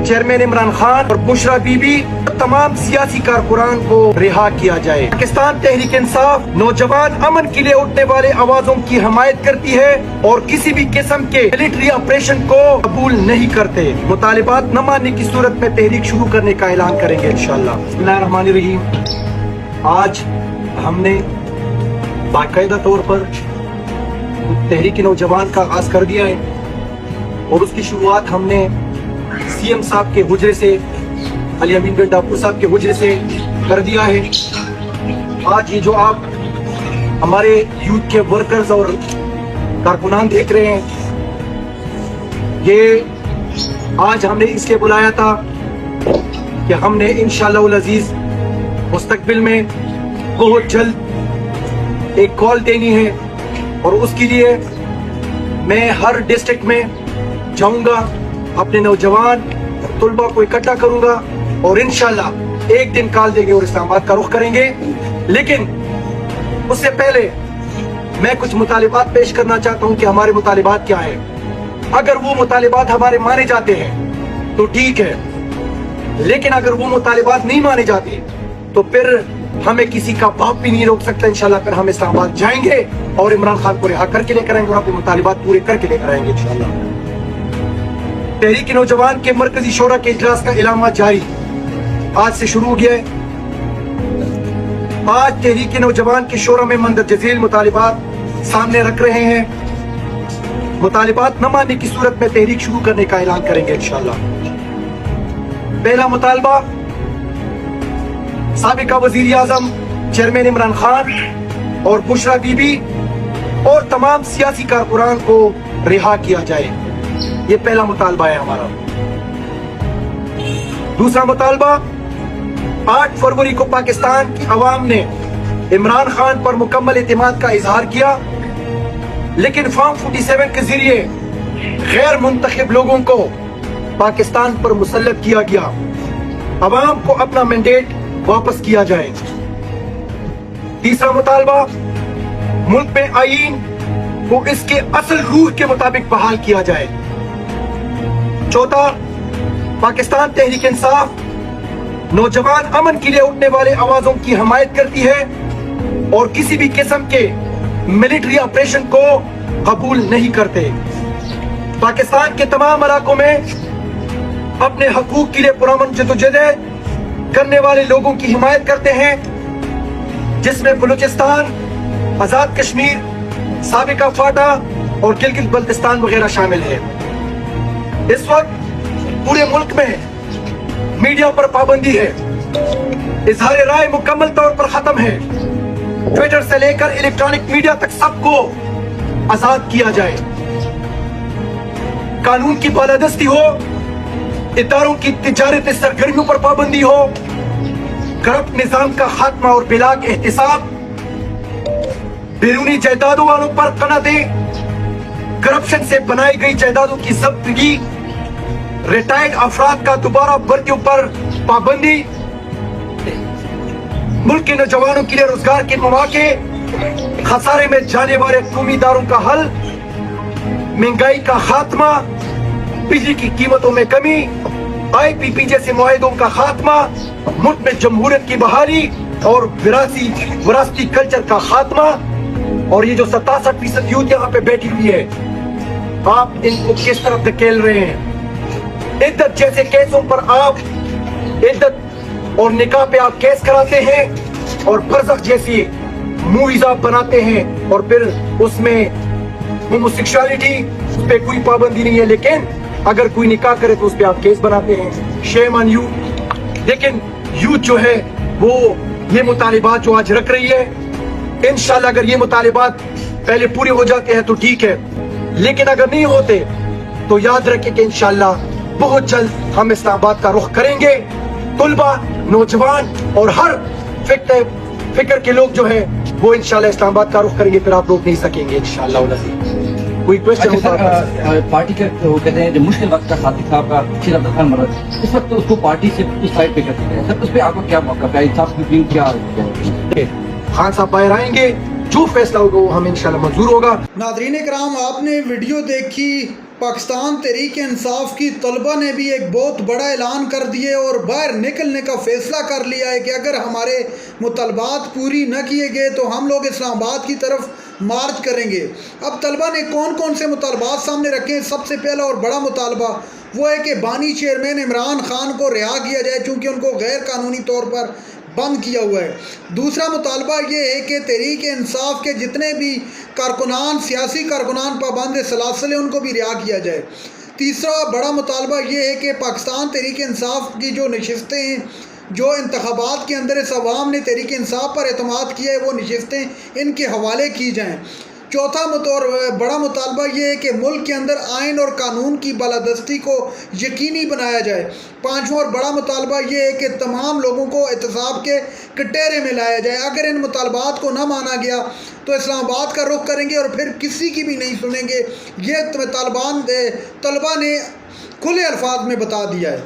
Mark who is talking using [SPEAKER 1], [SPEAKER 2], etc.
[SPEAKER 1] Chairman Imran Khan और बुशरा बीबी तमाम सियासी कारकुनान को रिहा किया जाए। पाकिस्तान तहरीक इंसाफ नौजवान अमन के लिए उठने वाले आवाजों की हमायत करती है और किसी भी किस्म के मिलिट्री ऑपरेशन को कबूल नहीं करते। मुतालिबात न मानने की सूरत में तहरीक शुरू करने का ऐलान करेंगे इंशाअल्लाह। बिस्मिल्लाहिर्रहमानिर्रहीम। आज हमने बाकायदा तौर पर तहरीक नौजवान का आगाज कर दिया है और उसकी शुरुआत हमने सीएम साहब के हुजरे से, अली अमीन गंडापुर साहब के हुजरे से कर दिया है। आज ये जो आप हमारे यूथ के वर्कर्स और कारकुनान देख रहे हैं, ये आज हमने इसलिए बुलाया था कि हमने इंशाअल्लाह उल अजीज मुस्तकबिल में बहुत जल्द एक कॉल देनी है और उसके लिए मैं हर डिस्ट्रिक्ट में जाऊंगा, अपने नौजवान तुलबा को इकट्ठा करूंगा और इंशाअल्लाह एक दिन कॉल देंगे और इस्लामाबाद का रुख करेंगे। लेकिन उससे पहले मैं कुछ मुतालिबात पेश करना चाहता हूं कि हमारे मुतालिबात क्या है। अगर वो मुतालिबात हमारे माने जाते हैं तो ठीक है, लेकिन अगर वो मुतालिबात नहीं माने जाते तो फिर हमें किसी का बाप भी नहीं रोक सकता। इंशाल्लाह फिर हम इस्लामाबाद जाएंगे और इमरान खान को रिहा करके लेकर आएंगे और अपने मुतालिबात पूरे करके लेकर आएंगे इंशाल्लाह। तहरीक नौजवान के मरकजी शोरा के इजलास का इलामा जारी आज से शुरू हो गया है। आज तहरीक नौजवान के शोरा में मंदर जजील मुतालिबात सामने रख रहे हैं। मुतालिबात न मानने की सूरत में तहरीक शुरू करने का ऐलान करेंगे इंशाअल्लाह। पहला मुतालबा साबिका वजीर आजम चेयरमैन इमरान खान और बुशरा बीबी और तमाम सियासी कारकुनान को रिहा किया जाए। ये पहला मुतालबा है हमारा। दूसरा मुतालबा 8 फरवरी को पाकिस्तान की अवाम ने इमरान खान पर मुकम्मल एतमाद का इजहार किया, लेकिन फॉर्म 47 के जरिए गैर मुंतखब लोगों को पाकिस्तान पर मुसल्लत किया गया। अवाम को अपना मैंडेट वापस किया जाए। तीसरा मुतालबा मुल्क में आईन को इसके असल रूह के मुताबिक बहाल किया जाए। चौथा, पाकिस्तान तहरीक इंसाफ नौजवान अमन के लिए उठने वाले आवाजों की हमायत करती है और किसी भी किस्म के मिलिट्री ऑपरेशन को कबूल नहीं करते। पाकिस्तान के तमाम इलाकों में अपने हकूक के लिए पुरअमन जदोजहद करने वाले लोगों की हिमायत करते हैं, जिसमें बलूचिस्तान, आजाद कश्मीर, साबिका फाटा और गिलगित बल्तिस्तान वगैरह शामिल है। इस वक्त पूरे मुल्क में मीडिया पर पाबंदी है। इजहार राय मुकम्मल तौर पर खत्म है। ट्विटर से लेकर इलेक्ट्रॉनिक मीडिया तक सबको आजाद किया जाए। कानून की बालादस्ती हो, इदारों की तिजारती सरगर्मियों पर पाबंदी हो, करप्ट निजाम का खात्मा और बिलाक एहतिसाब, बैरूनी जायदादों वालों पर कनाते, करप्शन से बनाई गई जायदादों की जब्तगी, रिटायर्ड अफराद का दोबारा भर्तियों पर पाबंदी, मुल्क के नौजवानों के लिए रोजगार के मौके, खसारे में जाने वाले कौमी इदारों का हल, महंगाई का खात्मा, बिजली की कीमतों में कमी, IPP जैसे मुआहिदों का खात्मा, मुल्क में जमहूरियत की बहाली और विरासती कल्चर का खात्मा। और ये जो 67% यूथ यहाँ पे बैठी हुई है, आप इनको किस तरफ धकेल रहे हैं? इद्दत जैसे केसों पर आप इद्दत और निकाह पे आप केस कराते हैं और बरज़ख जैसी मूवीज आप बनाते हैं और फिर उसमें होमोसेक्सुअलिटी उस पे कोई पाबंदी नहीं है, लेकिन अगर कोई निकाह करे तो उस पे आप केस बनाते हैं। Shame on you. लेकिन यूथ जो है वो ये मुतालिबात जो आज रख रही है, इंशाल्लाह अगर ये मुतालिबात पहले पूरे हो जाते हैं तो ठीक है, लेकिन अगर नहीं होते तो याद रखें कि इंशाल्लाह बहुत जल्द हम इस्लामाबाद का रुख करेंगे। तुलबा, नौजवान और हर फिक्र के लोग जो है वो इंशाल्लाह इस्लामाबाद का रुख करेंगे, फिर आप रोक नहीं सकेंगे इंशाल्लाह। कोई क्वेश्चन होता है?
[SPEAKER 2] पार्टी के वो कहते हैं जो मुश्किल वक्त का साथी साहब का शेर अब्दुल खान मरद, इस वक्त उसको पार्टी से उस साइड पे करते हैं सर, उस पर आपको क्या मौका है? इंसाफ की क्या
[SPEAKER 1] खान साहब बाहर आएंगे, जो फैसला होगा वो हमें इंशाल्लाह मंजूर होगा।
[SPEAKER 3] नाज़रीन इकराम, आपने वीडियो देखी پاکستان تحریک انصاف کی طلبہ نے بھی ایک بہت بڑا اعلان کر دیے اور باہر نکلنے کا فیصلہ کر لیا ہے کہ اگر ہمارے مطالبات پوری نہ کیے گئے تو ہم لوگ اسلام آباد کی طرف مارچ کریں گے۔ اب طلبہ نے کون کون سے مطالبات سامنے رکھے ہیں؟ سب سے پہلا اور بڑا مطالبہ وہ ہے کہ بانی چیئرمین عمران خان کو رہا کیا جائے، چونکہ ان کو غیر قانونی طور پر بند کیا ہوا ہے۔ دوسرا مطالبہ یہ ہے کہ تحریک انصاف کے جتنے بھی کارکنان، سیاسی کارکنان پابند سلاسل ہیں، ان کو بھی رہا کیا جائے۔ تیسرا بڑا مطالبہ یہ ہے کہ پاکستان تحریک انصاف کی جو نشستیں ہیں، جو انتخابات کے اندر اس عوام نے تحریک انصاف پر اعتماد کیا ہے، وہ نشستیں ان کے حوالے کی جائیں۔ چوتھا بڑا مطالبہ یہ ہے کہ ملک کے اندر آئین اور قانون کی بالادستی کو یقینی بنایا جائے۔ پانچواں اور بڑا مطالبہ یہ ہے کہ تمام لوگوں کو احتساب کے کٹہرے میں لایا جائے۔ اگر ان مطالبات کو نہ مانا گیا تو اسلام آباد کا رخ کریں گے اور پھر کسی کی بھی نہیں سنیں گے۔ یہ طلبہ نے کھلے الفاظ میں بتا دیا ہے۔